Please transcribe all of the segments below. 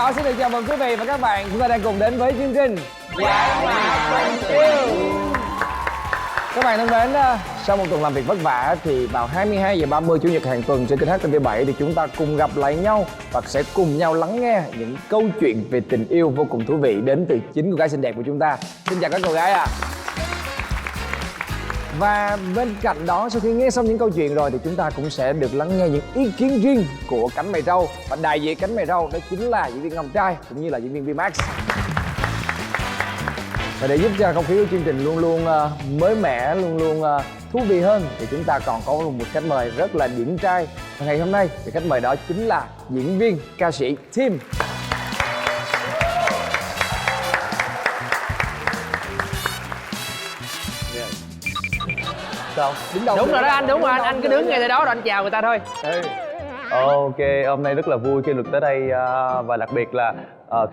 Bảo xin được chào mừng quý vị và các bạn. Chúng ta đang cùng đến với chương trình Dã Man Tình Yêu. Các bạn thân mến, sau một tuần làm việc vất vả thì vào 22h30 Chủ nhật hàng tuần trên kênh HTV7 thì chúng ta cùng gặp lại nhau và sẽ cùng nhau lắng nghe những câu chuyện về tình yêu vô cùng thú vị đến từ chính cô gái xinh đẹp của chúng ta. Xin chào các cô gái ạ. Và bên cạnh đó, sau khi nghe xong những câu chuyện rồi thì chúng ta cũng sẽ được lắng nghe những ý kiến riêng của Cánh Mày Râu. Và đại diện Cánh Mày Râu đó chính là diễn viên Ngọc Trai cũng như là diễn viên V-Max. Và để giúp cho không khí của chương trình luôn luôn mới mẻ, luôn luôn thú vị hơn thì chúng ta còn có một khách mời rất là điển trai. Và ngày hôm nay thì khách mời đó chính là diễn viên ca sĩ Tim. Sao? Đúng rồi đó anh, đúng rồi anh cứ đứng ngay tại đó rồi anh chào người ta thôi. Ok, hôm nay rất là vui khi được tới đây và đặc biệt là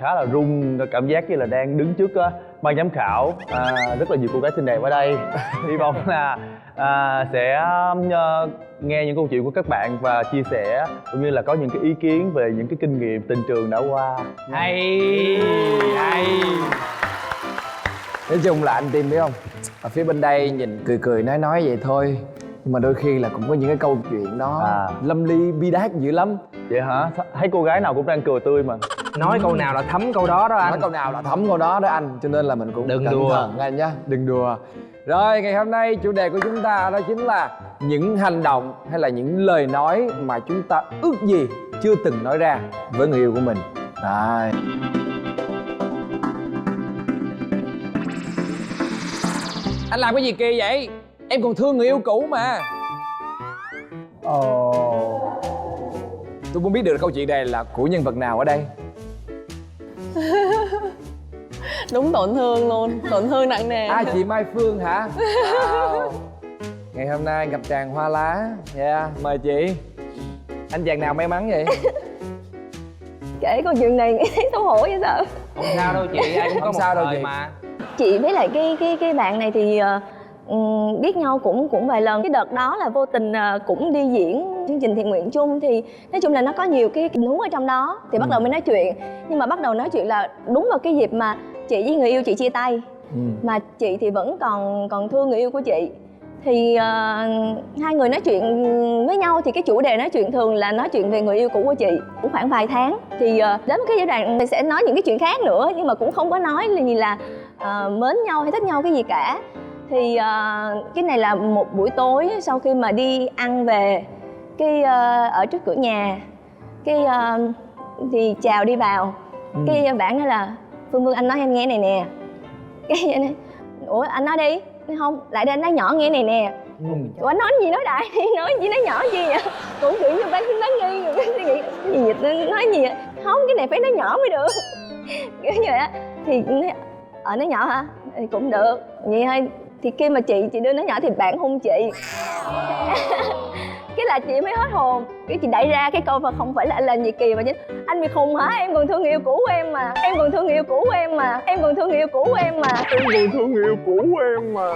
khá là rung, cảm giác như là đang đứng trước ban giám khảo, rất là nhiều cô gái xinh đẹp ở đây. Hy vọng là sẽ nghe những câu chuyện của các bạn và chia sẻ cũng như là có những cái ý kiến về những cái kinh nghiệm tình trường đã qua. Hay. Nói chung là anh Tim biết không, ở phía bên đây nhìn cười cười nói vậy thôi, nhưng mà đôi khi là cũng có những cái câu chuyện đó lâm ly bi đát dữ lắm. Vậy hả? Thấy cô gái nào cũng đang cười tươi mà. Nói câu nào là thấm câu đó đó anh. Nói câu nào là thấm câu đó đó anh, cho nên là mình cũng đừng cẩn đùa thận anh nhá, đừng đùa. Rồi ngày hôm nay chủ đề của chúng ta đó chính là những hành động hay là những lời nói mà chúng ta ước gì chưa từng nói ra với người yêu của mình. Đấy. Anh làm cái gì kỳ vậy? Em còn thương người yêu cũ mà. Tôi muốn biết được câu chuyện này là của nhân vật nào ở đây. Đúng tổn thương luôn, tổn thương nặng nề. Chị Mai Phương hả? Wow. Ngày hôm nay gặp chàng hoa lá. Mời chị. Anh chàng nào may mắn vậy? Kể câu chuyện này thấy xấu hổ vậy sao? Không sao đâu chị, ai cũng có một thời mà. Chị với lại cái bạn này thì biết nhau cũng vài lần. Cái đợt đó là vô tình cũng đi diễn chương trình thiện nguyện chung, thì nói chung là nó có nhiều cái tình huống ở trong đó thì bắt đầu mới nói chuyện. Nhưng mà bắt đầu nói chuyện là đúng vào cái dịp mà chị với người yêu chị chia tay, mà chị thì vẫn còn thương người yêu của chị. Thì hai người nói chuyện với nhau thì cái chủ đề nói chuyện thường là nói chuyện về người yêu cũ của chị. Cũng khoảng vài tháng thì đến cái giai đoạn mình sẽ nói những cái chuyện khác nữa, nhưng mà cũng không có nói là gì là mến nhau hay thích nhau cái gì cả. Thì cái này là một buổi tối sau khi mà đi ăn về, cái ở trước cửa nhà, cái thì chào đi vào, cái bạn nói là Phương anh nói em nghe này nè. Cái anh nói, ủa anh nói đi. Không, lại đây anh nói nhỏ nghe này nè. Ủa anh nói gì nói đại đi, nói gì nói nhỏ gì vậy? Cũng kiểu như bán nghi rồi, suy nghĩ gì vậy, nói gì vậy? Không, cái này phải nói nhỏ mới được. Kiểu như vậy á. Thì nói nhỏ hả? Thì cũng được, vậy thôi. Thì khi mà chị đưa nói nhỏ thì bạn hung chị. Cái là chị mới hết hồn. Cái chị đẩy ra cái câu mà không phải là anh làm gì kỳ mà chứ anh bị khùng hả? Em còn thương yêu cũ của em mà. Em còn thương yêu cũ của em mà. Em còn thương yêu cũ của em mà. Em còn thương yêu cũ của em mà.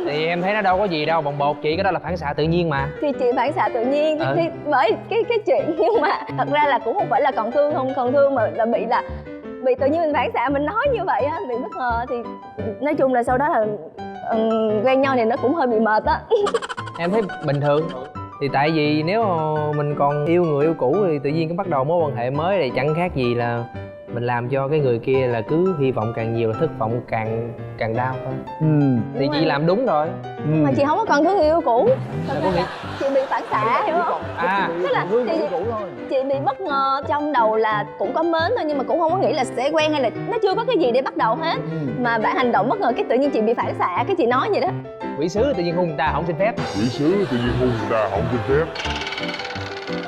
Thì em thấy nó đâu có gì đâu, bồng bột chị, cái đó là phản xạ tự nhiên mà. Thì chị phản xạ tự nhiên thì bởi cái chuyện, nhưng mà thật ra là cũng không phải là còn thương không còn thương, mà là bị tự nhiên mình phản xạ mình nói như vậy á, bị bất ngờ. Thì nói chung là sau đó là quen nhau thì nó cũng hơi bị mệt á. Em thấy bình thường. Thì tại vì nếu mình còn yêu người yêu cũ thì tự nhiên cái bắt đầu mối quan hệ mới thì chẳng khác gì là mình làm cho cái người kia là cứ hy vọng càng nhiều là thất vọng càng đau thôi. Thì chị làm đúng rồi. Mà chị không có còn thương người yêu cũ. Thật ra là chị bị phản xạ, hiểu không? Tức là chị bị bất ngờ, trong đầu là cũng có mến thôi nhưng mà cũng không có nghĩ là sẽ quen hay là nó chưa có cái gì để bắt đầu hết. Mà bạn hành động bất ngờ cái tự nhiên chị bị phản xạ, cái chị nói vậy đó. Quỷ sứ tự nhiên hôn người ta không xin phép. Quỷ sứ tự nhiên hôn người ta không xin phép.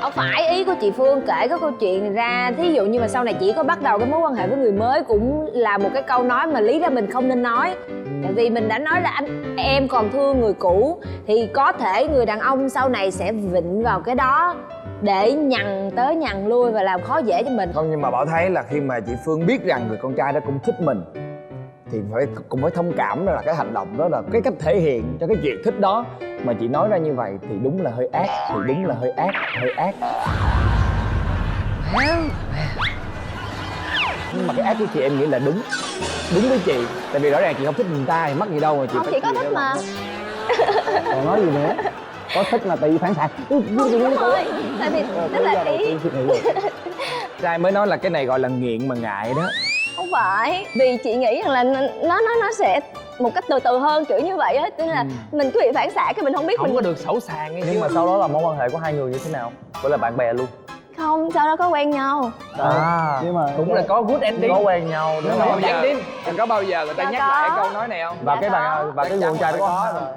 Không phải, ý của chị Phương kể cái câu chuyện ra, thí dụ như mà sau này chị có bắt đầu cái mối quan hệ với người mới cũng là một cái câu nói mà lý ra mình không nên nói. Tại vì mình đã nói là em còn thương người cũ, thì có thể người đàn ông sau này sẽ vịn vào cái đó để nhằn tới nhằn lui và làm khó dễ cho mình. Không, nhưng mà Bảo thấy là khi mà chị Phương biết rằng người con trai đó cũng thích mình thì cũng phải thông cảm là cái hành động đó là cái cách thể hiện cho cái chuyện thích đó, mà chị nói ra như vậy thì đúng là hơi ác, hơi ác. Nhưng mà cái ác của chị em nghĩ là đúng với chị, tại vì rõ ràng chị không thích người ta thì mắc gì đâu mà chị Không, chị có thích mà. còn nói gì nữa. Có thích mà tại vì phản xạ. Không, đúng rồi. Tại vì tức là ý Trai mới nói là cái này gọi là nghiện mà ngại đó. không phải, vì chị nghĩ rằng là nó sẽ một cách từ từ hơn kiểu như vậy á, tức là mình cứ bị phản xạ cái mình không biết Không mình có được xấu xàng ấy. Nhưng mà sau đó là mối quan hệ của hai người như thế nào? Gọi là bạn bè luôn. không, sau đó có quen nhau. Nhưng mà Cũng là có good ending. có quen nhau đúng Nhưng mà không? bao giờ có bao giờ người ta Dạ nhắc có. lại câu nói này không? Và Dạ cái có. bạn và cái con trai đó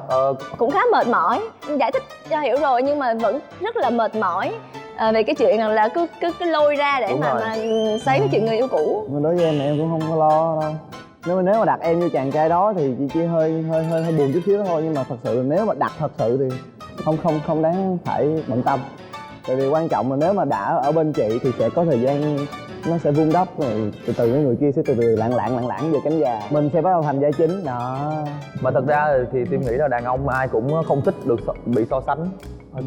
có Cũng khá mệt mỏi, giải thích cho hiểu rồi nhưng mà vẫn rất là mệt mỏi về cái chuyện rằng là cứ lôi ra để Đúng mà rồi. xoáy cái chuyện người yêu cũ. Nhưng đối với em cũng không có lo đâu. Nếu mà đặt em như chàng trai đó thì chị chỉ hơi buồn chút xíu thôi, nhưng mà thật sự nếu mà đặt thật sự thì không đáng phải bận tâm. Tại vì quan trọng là nếu mà đã ở bên chị thì sẽ có thời gian nó sẽ vun đắp rồi từ từ cái người kia sẽ từ từ lặng lặng về cánh gà. Mình sẽ bắt đầu thành vai chính đó. Mà thật ra thì Tim nghĩ là đàn ông ai cũng không thích được bị so sánh.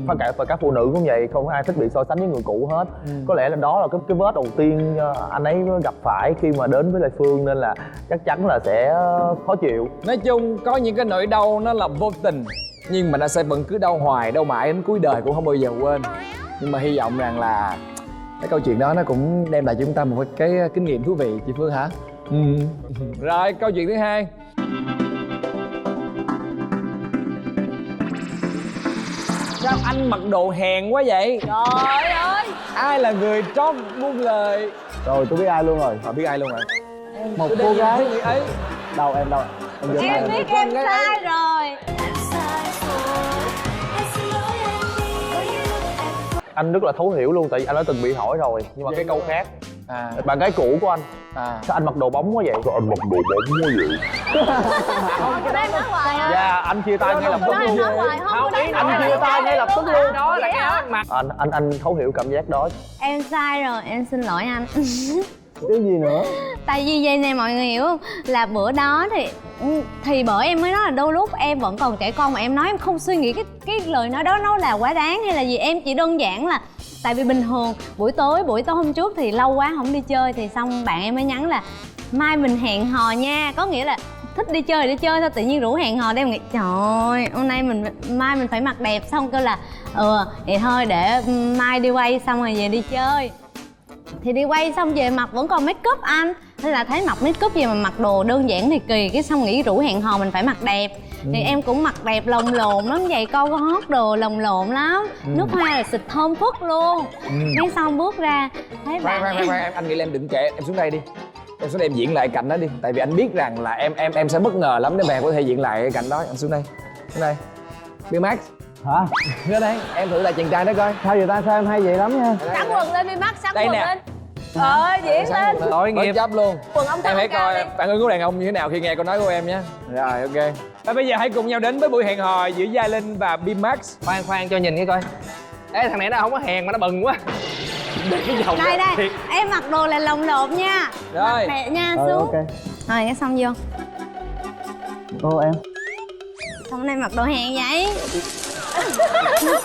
Và các phụ nữ cũng vậy, không ai thích bị so sánh với người cũ hết. Có lẽ là đó là cái vết đầu tiên anh ấy gặp phải khi mà đến với lại Phương, nên là chắc chắn là sẽ khó chịu. Nói chung có những cái nỗi đau nó là vô tình, nhưng mà nó sẽ vẫn cứ đau hoài, đau mãi đến cuối đời cũng không bao giờ quên. Nhưng mà hy vọng rằng là cái câu chuyện đó nó cũng đem lại cho chúng ta một cái kinh nghiệm thú vị, chị Phương hả? Rồi câu chuyện thứ hai. Sao anh mặc đồ hèn quá vậy? Trời ơi. Ai là người trót buông lời? Rồi tôi biết ai luôn rồi. Họ biết ai luôn rồi? Một cô gái. Người ấy. Đâu em đâu? Em giơ Em tay. biết em sai rồi. Anh rất là thấu hiểu luôn, tại vì anh đã từng bị hỏi rồi. Nhưng mà cái câu khác, bạn gái cũ của anh, sao anh mặc đồ bóng quá vậy? Sao anh mặc đồ bóng quá vậy? Cái đó em nói hoài à. Dạ, anh chia tay ngay lập tức Cái đó em luôn. nói hoài không? Anh chia tay ngay lập tức luôn. Đó là cái áo mặc. Anh thấu hiểu cảm giác đó. Em sai rồi, em xin lỗi anh. Cái gì nữa? Tại vì vậy nè mọi người hiểu không? Là bữa đó thì bởi em mới nói là đôi lúc em vẫn còn trẻ con mà em nói em không suy nghĩ cái lời nói đó nó là quá đáng hay là gì. Em chỉ đơn giản là tại vì bình thường buổi tối hôm trước thì lâu quá không đi chơi thì xong bạn em mới nhắn là mai mình hẹn hò nha, có nghĩa là thích đi chơi thôi, tự nhiên rủ hẹn hò. Em nghĩ trời ơi hôm nay mai mình phải mặc đẹp, xong kêu là vậy thôi để mai đi quay xong rồi về đi chơi. Thì đi quay xong về mặt vẫn còn make up anh, thế là thấy mặc make up gì mà mặc đồ đơn giản thì kỳ, cái xong nghĩ rủ hẹn hò mình phải mặc đẹp. Thì em cũng mặc đẹp lồng lộn lắm, giày câu có hót đồ lồng lộn lắm, nước hoa là xịt thơm phức luôn. Cái xong bước ra thấy bạn Khoan, anh nghĩ là em đừng kể, em xuống đây đi. Em xuống đây em diễn lại cảnh đó đi, tại vì anh biết rằng là em sẽ bất ngờ lắm nếu mà em có thể diễn lại cái cảnh đó. Anh xuống đây, B-Max. Hả? Ra đây, em thử lại chàng trai đó coi. Sao vậy ta? Sao em hay vậy lắm nha? Sắn quần lên đi mắt, sắn Đây quần nè. lên. Diễn lên. Tội nghiệp. Chấp luôn. Quần ông Em hãy cao coi đi. phản ứng của đàn ông như thế nào khi nghe câu nói của em nhé. Rồi, ok. Và bây giờ hãy cùng nhau đến với buổi hẹn hò giữa Gia Linh và B-Max. Khoan cho nhìn cái coi. Ê thằng này nó không có hèn mà nó bừng quá. đây em mặc đồ là lồng lộn nha, Rồi. mặc đẹp nha Rồi xuống. ok. Rồi cái xong vô, Ô em. xong nay mặc đồ hèn vậy.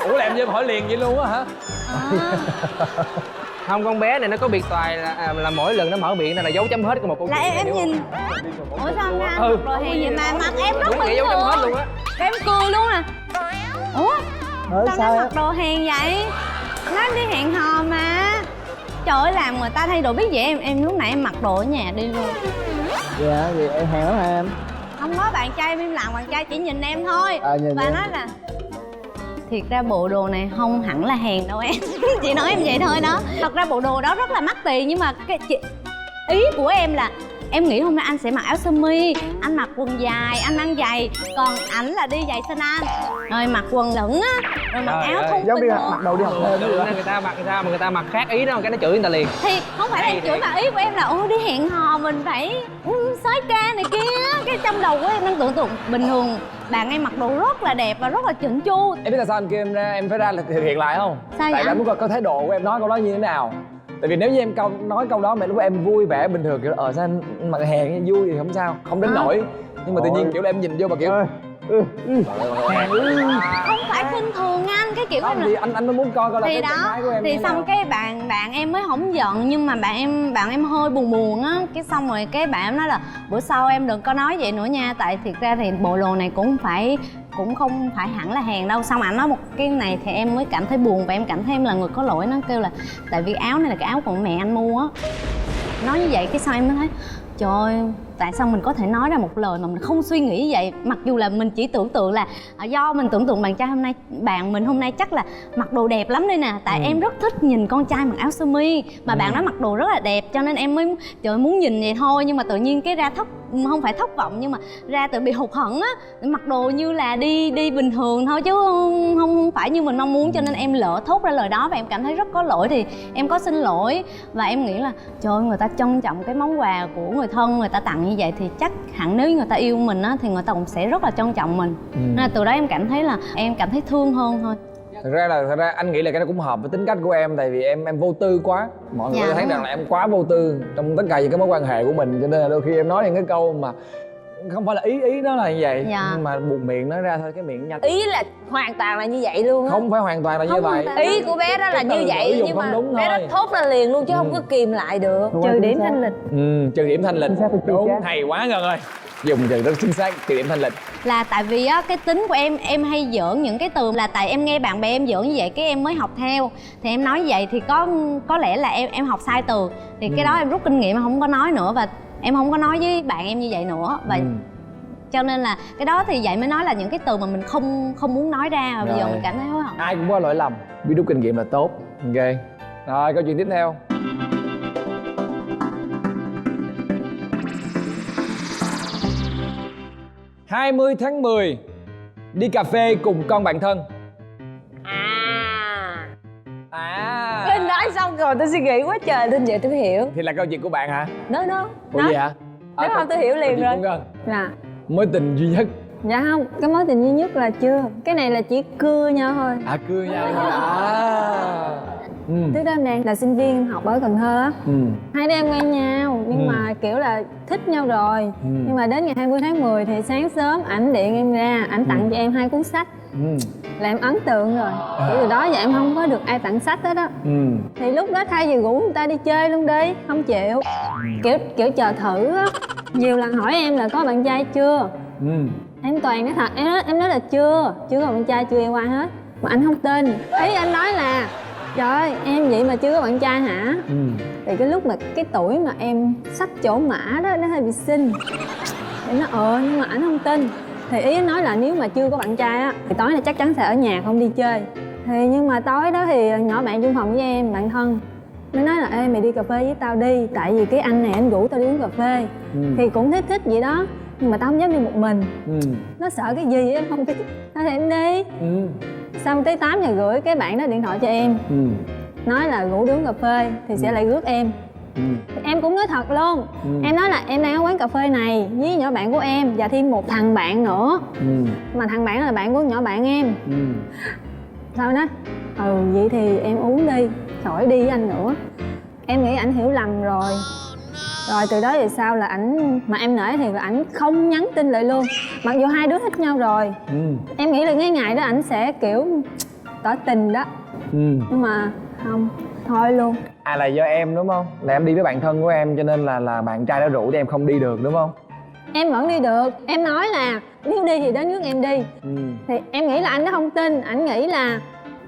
Ủa là em với hỏi liền vậy luôn á hả? Không, con bé này nó có biệt tài là mỗi lần nó mở miệng là dấu chấm hết của một câu Là chuyện này, em hiểu không? nhìn. Ủa sao anh Ừ. mặc đồ hèn vậy mà mặt em rất Đúng bình vậy, dấu chấm hết luôn thường. á. Em cười luôn à. Ủa sao Sao nó em? mặc đồ hèn vậy? Nó đi hẹn hò mà. Trời ơi làm người ta thay đồ biết vậy em lúc nãy em mặc đồ ở nhà đi luôn. Dạ, vậy em hèn lắm hả em? Không có bạn trai em làm, bạn trai chỉ nhìn em thôi. Nhìn Và em. nói là thiệt ra bộ đồ này không hẳn là hèn đâu em. Chị nói em vậy thôi đó. Thật ra bộ đồ đó rất là mắc tiền nhưng mà ý của em là em nghĩ hôm nay anh sẽ mặc áo sơ mi, anh mặc quần dài, anh ăn giày, còn ảnh là đi giày Sanan rồi mặc quần lửng á, rồi mặc Trời áo ơi. thun Giống tinh như đồ. mặc đồ đi học thêm Tưởng là người ta mặc sao mà người ta mặc khác ý đó, cái nó chửi người ta liền. Thì không phải là Hay chửi thiệt. mà ý của em là ô đi hẹn hò mình phải sói ca này kia. Cái trong đầu của em đang tưởng tượng bình thường bạn em mặc đồ rất là đẹp và rất là chỉnh chu. Em biết là sao anh kêu em ra, em phải ra là thực hiện lại không? Sao Tại vậy vì anh muốn coi thái độ của em nói câu đó như thế nào. Tại vì nếu như em nói câu đó mà lúc em vui vẻ bình thường kiểu sao anh mặc hèn vui thì không sao, không đến nổi. Nhưng mà tự nhiên kiểu là em nhìn vô mà kiểu Không phải khinh thường anh, cái kiểu Không là thì anh mới muốn coi là thì cái đó trạng thái của em thì như thế xong nào. cái bạn em mới không giận, nhưng mà bạn em hơi buồn buồn á, cái xong rồi cái bạn em nói là bữa sau em đừng có nói vậy nữa nha, tại thiệt ra thì bộ đồ này cũng không phải hẳn là hàng đâu. Xong ảnh nói một cái này thì em mới cảm thấy buồn và em cảm thấy em là người có lỗi. Nó kêu là tại vì áo này là cái áo của mẹ anh mua á. Nói như vậy cái sao em mới thấy trời ơi, tại sao mình có thể nói ra một lời mà mình không suy nghĩ vậy, mặc dù là mình chỉ tưởng tượng là do mình tưởng tượng bạn mình hôm nay chắc là mặc đồ đẹp lắm đây nè, tại em rất thích nhìn con trai mặc áo sơ mi mà bạn đó mặc đồ rất là đẹp, cho nên em mới trời ơi, muốn nhìn vậy thôi. Nhưng mà tự nhiên cái ra không phải thất vọng, nhưng mà ra tự bị hụt hẫng á, mặc đồ như là đi bình thường thôi chứ không phải như mình mong muốn, cho nên em lỡ thốt ra lời đó và em cảm thấy rất có lỗi. Thì em có xin lỗi và em nghĩ là trời ơi, người ta trân trọng cái món quà của người thân người ta tặng như vậy thì chắc hẳn nếu người ta yêu mình á thì người ta cũng sẽ rất là trân trọng mình. Nên là từ đó em cảm thấy thương hơn thôi. Thật ra anh nghĩ là cái đó cũng hợp với tính cách của em, tại vì em vô tư quá. Mọi người Dạ, thấy đúng rằng là em quá vô tư trong tất cả những cái mối quan hệ của mình, cho nên là đôi khi em nói những cái câu mà không phải là ý nó là như vậy. Dạ. Nhưng mà buộc miệng nói ra thôi, cái miệng nhanh. Ý là hoàn toàn là như vậy luôn á. Không phải hoàn toàn là như vậy. Ý của bé đó là như vậy, nhưng mà bé đó thốt ra liền luôn chứ không có kìm lại được. Trừ điểm thanh lịch. Trừ điểm thanh lịch. Chính xác, chính Đúng, xác. hay quá Ngân ơi. Dùng từ rất chính xác, trừ điểm thanh lịch. Là tại vì á cái tính của em hay giỡn những cái từ, là tại em nghe bạn bè em giỡn như vậy cái em mới học theo, thì em nói vậy thì có lẽ là em học sai từ, thì cái đó em rút kinh nghiệm em không có nói nữa, và em không có nói với bạn em như vậy nữa. Và cho nên là cái đó thì vậy mới nói là những cái từ mà mình không muốn nói ra, và bây giờ Rồi. mình cảm thấy hối hận. Ai cũng có lỗi lầm, biết rút kinh nghiệm là tốt. Ok. Rồi câu chuyện tiếp theo. "20 tháng 10 đi cà phê cùng con bạn thân." Linh nói xong rồi tôi suy nghĩ quá trời, Linh vậy tôi hiểu. Thì là câu chuyện của bạn hả? Nó Ủa gì hả? Nếu không tôi hiểu liền rồi. Dạ. Mối tình duy nhất. Dạ không, cái mối tình duy nhất là chưa. Cái này là chỉ cưa nhau thôi. Cưa nhau thôi. Trước đó em đang là sinh viên em học ở Cần Thơ á. Hai đứa em quen nhau nhưng mà kiểu là thích nhau rồi. Nhưng mà đến ngày 20 tháng 10 thì sáng sớm ảnh điện em ra, ảnh tặng cho em 2 cuốn sách. Là em ấn tượng rồi. Từ đó giờ em không có được ai tặng sách hết á. Thì lúc đó thay vì rủ người ta đi chơi luôn đi, không chịu. Kiểu chờ thử á. Nhiều lần hỏi em là có bạn trai chưa. Em toàn nói thật, em nói là chưa có bạn trai, chưa yêu ai hết. Mà anh không tin. Ý anh nói là trời ơi, em vậy mà chưa có bạn trai hả? Thì cái lúc mà cái tuổi mà em xách chỗ mã đó, nó hơi bị xinh. Em nói nhưng mà ảnh không tin. Thì ý anh nói là nếu mà chưa có bạn trai á thì tối nay chắc chắn sẽ ở nhà không đi chơi. Thì nhưng mà tối đó thì nhỏ bạn chung phòng với em, bạn thân, nó nói là ê mày đi cà phê với tao đi, tại vì cái anh này anh rủ tao đi uống cà phê. Thì cũng thích vậy đó, nhưng mà tao không dám đi một mình. Nó sợ cái gì em không biết. Thôi thì em đi. Xong tới 8:30 cái bạn đó điện thoại cho em, nói là rủ đi uống cà phê thì sẽ lại rước em. Thì em cũng nói thật luôn. Em nói là em đang ở quán cà phê này với nhỏ bạn của em và thêm một thằng bạn nữa. Mà thằng bạn đó là bạn của nhỏ bạn em. Sao nói vậy thì em uống đi, khỏi đi với anh nữa. Em nghĩ ảnh hiểu lầm rồi. Rồi từ đó về sau là ảnh, mà em nể thì là ảnh không nhắn tin lại luôn. Mặc dù hai đứa thích nhau rồi. Em nghĩ là cái ngày đó ảnh sẽ kiểu tỏ tình đó. Nhưng mà không, thôi luôn. Là do em đúng không? Là em đi với bạn thân của em cho nên là bạn trai đã rủ thì em không đi được đúng không? Em vẫn đi được. Em nói là nếu đi thì đến nước em đi. Thì em nghĩ là anh nó không tin. Ảnh nghĩ là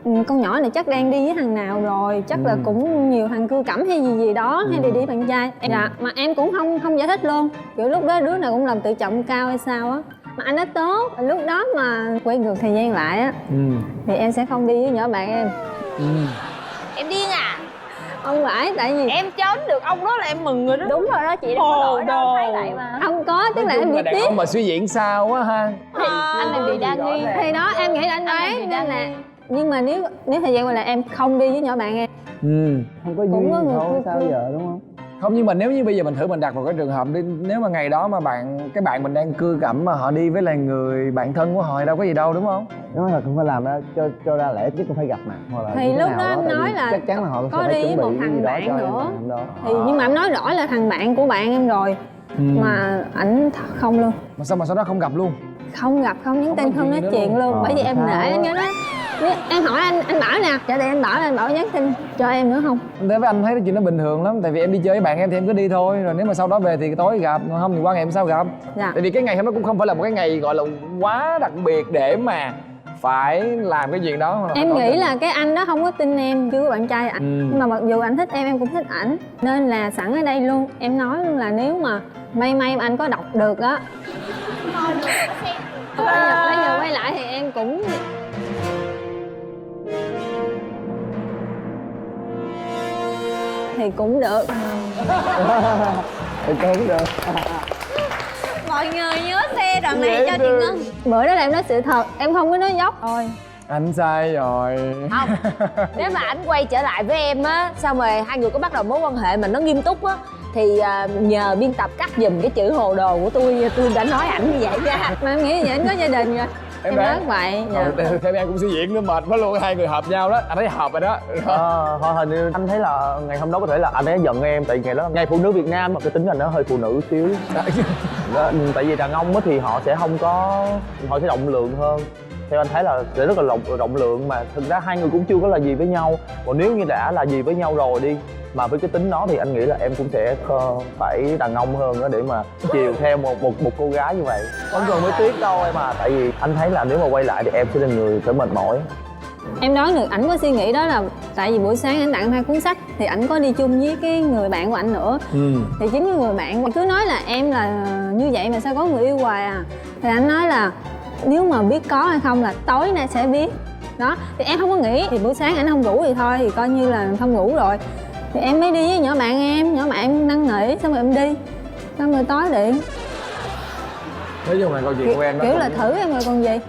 con nhỏ này chắc đang đi với thằng nào rồi, chắc là cũng nhiều thằng cưa cẩm hay gì đó, hay đi bạn trai. Dạ, mà em cũng không giải thích luôn. Kiểu lúc đó đứa nào cũng làm tự trọng cao hay sao á. Mà anh nói tốt. Lúc đó mà quay ngược thời gian lại á thì em sẽ không đi với nhỏ bạn em. Em điên à? Không phải, tại vì Em trốn được ông đó là em mừng rồi đó. Đúng rồi đó, chị đâu có lỗi đâu, thấy vậy mà. không có, tức là em bị đàn tiếc. ông mà suy diễn sao quá ha. Anh này bị đa nghi. Thì đó em nghĩ là anh ấy nên là, nhưng mà nếu thời gian qua là em không đi với nhỏ bạn em. Không có Cũng duyên có thì người thôi cưa sao cưa. giờ đúng không? Không, nhưng mà nếu như bây giờ mình thử mình đặt vào cái trường hợp đi, nếu mà ngày đó mà cái bạn mình đang cưa cẩm mà họ đi với là người bạn thân của họ đâu có gì đâu đúng không? Nói là không phải làm ra cho ra lẽ chứ không phải gặp mặt hoặc là Thì như thế lúc nào đó em tại vì nói là chắc chắn là họ có sẽ phải đi với chuẩn một bị cái thằng gì đó bạn cho em nữa. ngày hôm đó. Thì nhưng mà em nói rõ là thằng bạn của bạn em rồi. Mà ảnh không luôn. Mà sao đó không gặp luôn? không gặp, không nhắn tin, không nói chuyện luôn. Bởi vì em nể anh cái đó. Nếu em hỏi anh Bảo nè, trả tiền anh Bảo nhắn tin cho em nữa không? Thế với anh thấy cái chuyện nó bình thường lắm. Tại vì em đi chơi với bạn em thì em cứ đi thôi. Rồi nếu mà sau đó về thì tối gặp, còn không thì qua ngày em sao gặp. Dạ. Tại vì cái ngày hôm đó cũng không phải là một cái ngày gọi là quá đặc biệt để mà phải làm cái chuyện đó. Em nghĩ là cái anh đó không có tin em, chưa có bạn trai ảnh. Nhưng mà mặc dù anh thích em cũng thích ảnh. Nên là sẵn ở đây luôn, em nói luôn là nếu mà may anh có đọc được á, bây giờ quay lại thì em cũng thì cũng được. thì cũng được. Mọi người nhớ xe đoạn này cho chị Ngân. Bữa đó là em nói sự thật, em không có nói dốc thôi. Anh sai rồi. Không, nếu mà ảnh quay trở lại với em á, xong rồi hai người có bắt đầu mối quan hệ mà nó nghiêm túc á, thì nhờ biên tập cắt giùm cái chữ hồ đồ của tôi đã nói ảnh như vậy nha. Mà em nghĩ như vậy anh có gia đình rồi. Em nói vậy. Dạ. Thêm em cũng suy diễn nữa, mệt quá luôn. Hai người hợp nhau đó, anh thấy hợp rồi đó. Thôi hình như anh thấy là ngày hôm đó có thể là anh ấy giận em. Tại vì ngày đó là ngày phụ nữ Việt Nam mà cái tính anh nó hơi phụ nữ xíu đó, tại vì đàn ông thì họ sẽ không có, họ sẽ rộng lượng hơn. Theo anh thấy là sẽ rất là rộng lượng, mà thực ra hai người cũng chưa có là gì với nhau. Còn nếu như đã là gì với nhau rồi đi, mà với cái tính đó thì anh nghĩ là em cũng sẽ phải đàn ông hơn đó để mà chiều theo một cô gái như vậy. Không cần mới tiếc đâu em à. Tại vì anh thấy là nếu mà quay lại thì em sẽ là người phải mệt mỏi. Em đoán được ảnh có suy nghĩ đó là tại vì buổi sáng ảnh tặng em 2 cuốn sách thì ảnh có đi chung với cái người bạn của ảnh nữa. Thì chính cái người bạn cứ nói là em là như vậy mà sao có người yêu hoài à. Thì ảnh nói là nếu mà biết có hay không là tối nay sẽ biết. Đó, thì em không có nghĩ. Thì buổi sáng ảnh không rủ thì thôi, thì coi như là không rủ rồi. Thì em mới đi với nhỏ bạn em năn nỉ, xong rồi em đi. Xong rồi tối điện. Nói chung là câu chuyện của em đó kiểu là thử em rồi còn gì.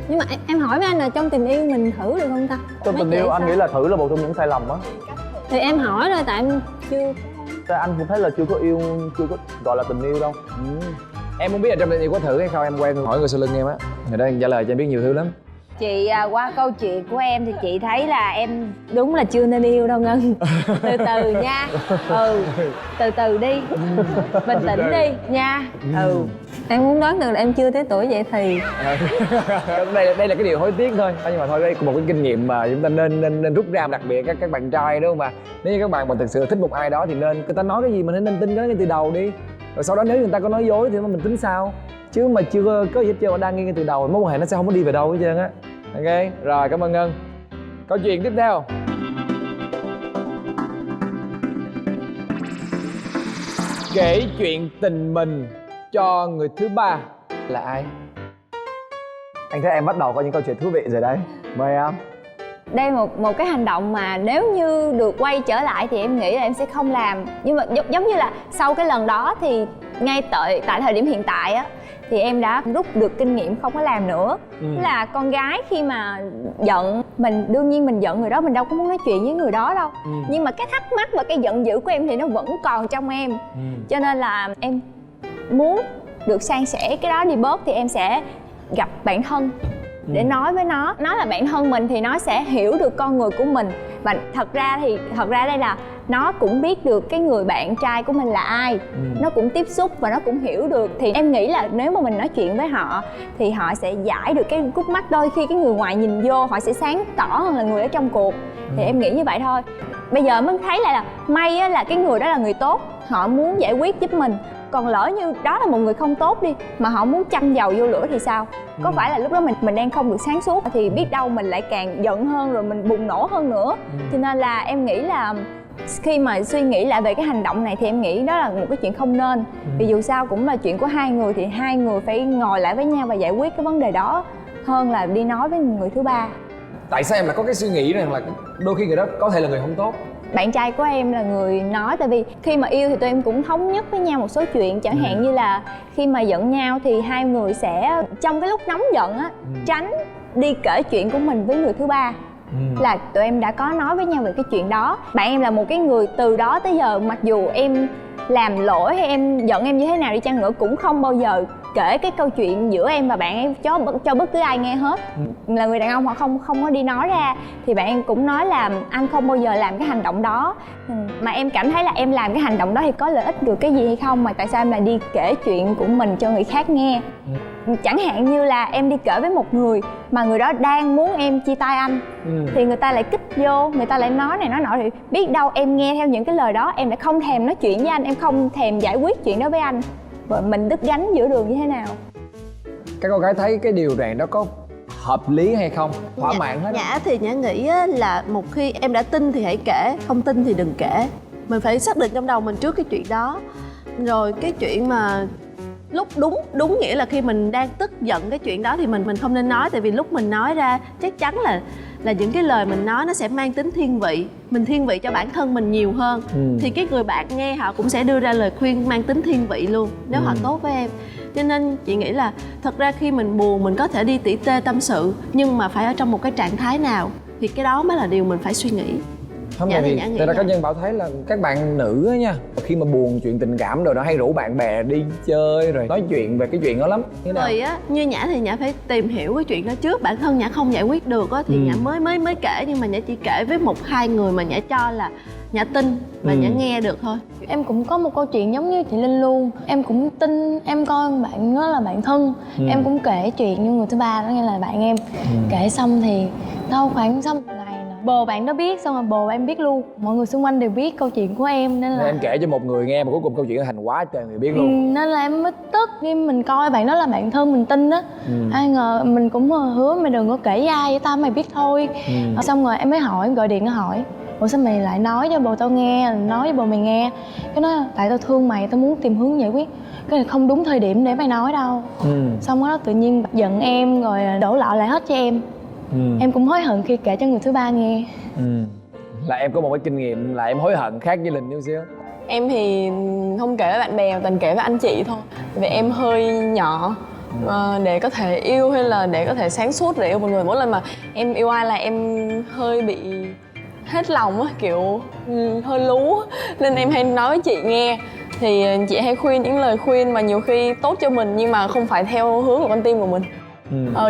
Nhưng mà em hỏi với anh là trong tình yêu mình thử được không ta? Trong tình yêu anh nghĩ là thử là một trong những sai lầm á. Thì em hỏi rồi tại em chưa. Anh cũng thấy là chưa có yêu, chưa có gọi là tình yêu đâu. Em muốn biết là trong tình yêu có thử hay không, em quen hỏi người sau lưng em á. Người đó trả lời cho em biết nhiều thứ lắm. Chị qua câu chuyện của em thì chị thấy là em đúng là chưa nên yêu đâu Ngân. Từ từ nha. Từ từ đi. Bình tĩnh đi nha. Em muốn đoán được là em chưa tới tuổi vậy thì đây là cái điều hối tiếc thôi. Nhưng mà thôi, đây là một cái kinh nghiệm mà chúng ta nên rút ra, đặc biệt các bạn trai đúng không ạ? Nếu như các bạn mà thực sự thích một ai đó thì nên người ta nói cái gì mình nên tin cái ngay từ đầu đi. Rồi sau đó nếu người ta có nói dối thì mình tính sao? Chứ mà chưa có gì hết trơn mà đang nghi ngay từ đầu, mối quan hệ nó sẽ không có đi về đâu hết trơn á. Ok, rồi cảm ơn Ngân. Câu chuyện tiếp theo. Kể chuyện tình mình cho người thứ ba là ai? Anh thấy em bắt đầu có những câu chuyện thú vị rồi đấy. Mời em. Đây một cái hành động mà nếu như được quay trở lại thì em nghĩ là em sẽ không làm. Nhưng mà giống như là sau cái lần đó thì ngay tại thời điểm hiện tại á thì em đã rút được kinh nghiệm không có làm nữa. Tức là con gái khi mà giận, mình đương nhiên mình giận người đó, mình đâu có muốn nói chuyện với người đó đâu. Nhưng mà cái thắc mắc và cái giận dữ của em thì nó vẫn còn trong em. Cho nên là em muốn được san sẻ cái đó đi bớt thì em sẽ gặp bạn thân để nói với nó là bạn thân mình thì nó sẽ hiểu được con người của mình. Và thật ra đây là nó cũng biết được cái người bạn trai của mình là ai. Nó cũng tiếp xúc và nó cũng hiểu được. Thì em nghĩ là nếu mà mình nói chuyện với họ thì họ sẽ giải được cái khúc mắc. Đôi khi cái người ngoài nhìn vô họ sẽ sáng tỏ hơn là người ở trong cuộc. Thì em nghĩ như vậy thôi. Bây giờ mới thấy lại là may á, là cái người đó là người tốt, họ muốn giải quyết giúp mình. Còn lỡ như đó là một người không tốt đi mà họ muốn châm dầu vô lửa thì sao? Có phải là lúc đó mình đang không được sáng suốt thì biết đâu mình lại càng giận hơn rồi mình bùng nổ hơn nữa. Cho nên là em nghĩ là khi mà suy nghĩ lại về cái hành động này thì em nghĩ đó là một cái chuyện không nên. Vì dù sao cũng là chuyện của hai người thì hai người phải ngồi lại với nhau và giải quyết cái vấn đề đó hơn là đi nói với người thứ ba. Tại sao em lại có cái suy nghĩ rằng là đôi khi người đó có thể là người không tốt? Bạn trai của em là người nói, tại vì khi mà yêu thì tụi em cũng thống nhất với nhau một số chuyện. Chẳng hạn như là khi mà giận nhau thì hai người sẽ trong cái lúc nóng giận á tránh đi kể chuyện của mình với người thứ ba. Là tụi em đã có nói với nhau về cái chuyện đó. Bạn em là một cái người từ đó tới giờ mặc dù em làm lỗi hay em giận em như thế nào đi chăng nữa cũng không bao giờ kể cái câu chuyện giữa em và bạn ấy cho bất cứ ai nghe hết. Là người đàn ông họ không có đi nói ra, thì bạn em cũng nói là anh không bao giờ làm cái hành động đó. Mà em cảm thấy là em làm cái hành động đó thì có lợi ích được cái gì hay không, mà tại sao em lại đi kể chuyện của mình cho người khác nghe. Chẳng hạn như là em đi kể với một người mà người đó đang muốn em chia tay anh, thì người ta lại kích vô, người ta lại nói này nói nọ, thì biết đâu em nghe theo những cái lời đó em lại không thèm nói chuyện với anh, em không thèm giải quyết chuyện đó với anh, và mình đứt gánh giữa đường như thế nào. Các cô gái thấy cái điều này nó có hợp lý hay không, thỏa mãn hết? Nhã thì Nhã nghĩ là một khi em đã tin thì hãy kể, không tin thì đừng kể. Mình phải xác định trong đầu mình trước cái chuyện đó. Rồi cái chuyện mà lúc đúng nghĩa là khi mình đang tức giận cái chuyện đó thì mình không nên nói. Tại vì lúc mình nói ra chắc chắn là những cái lời mình nói nó sẽ mang tính thiên vị. Mình thiên vị cho bản thân mình nhiều hơn. Thì cái người bạn nghe họ cũng sẽ đưa ra lời khuyên mang tính thiên vị luôn, nếu họ tốt với em. Cho nên chị nghĩ là thật ra khi mình buồn mình có thể đi tỉ tê tâm sự, nhưng mà phải ở trong một cái trạng thái nào thì cái đó mới là điều mình phải suy nghĩ. Không, tại vì thật ra cá nhân Bảo thấy là các bạn nữ á nha, khi mà buồn chuyện tình cảm rồi nó hay rủ bạn bè đi chơi rồi nói chuyện về cái chuyện đó lắm. Rồi á, như Nhã thì Nhã phải tìm hiểu cái chuyện đó trước. Bản thân Nhã không giải quyết được á thì Nhã mới kể, nhưng mà Nhã chỉ kể với 1-2 người mà Nhã cho là Nhã tin và Nhã nghe được thôi. Em cũng có một câu chuyện giống như chị Linh luôn. Em cũng tin, em coi bạn nó là bạn thân. Em cũng kể chuyện cho người thứ ba, đó nghĩa là bạn em. Kể xong thì đâu khoảng sau một ngày là bồ bạn đó biết, xong rồi bồ em biết luôn. Mọi người xung quanh đều biết câu chuyện của em, nên là em kể cho một người nghe mà cuối cùng câu chuyện nó thành quá trời người biết luôn. Nên là em mới tức khi mình coi bạn đó là bạn thân mình tin á. Ai ngờ mình cũng hứa mày đừng có kể với ai, với tao mày biết thôi. Xong rồi em mới hỏi, em gọi điện nó hỏi: ủa sao mày lại nói cho bồ tao nghe, nói với bồ mày nghe? Cái nói tại tao thương mày, tao muốn tìm hướng giải quyết. Cái này không đúng thời điểm để mày nói đâu. Xong đó tự nhiên giận em rồi đổ lọ lại hết cho em. Em cũng hối hận khi kể cho người thứ ba nghe. Là em có một cái kinh nghiệm là em hối hận khác với Linh chút xíu. Em thì không kể với bạn bè, toàn kể với anh chị thôi. Vì em hơi nhỏ để có thể yêu hay là để có thể sáng suốt để yêu một người. Mỗi lần mà em yêu ai là em hơi bị hết lòng á, kiểu hơi lú, nên em hay nói với chị nghe. Thì chị hay khuyên những lời khuyên mà nhiều khi tốt cho mình nhưng mà không phải theo hướng của con tim của mình.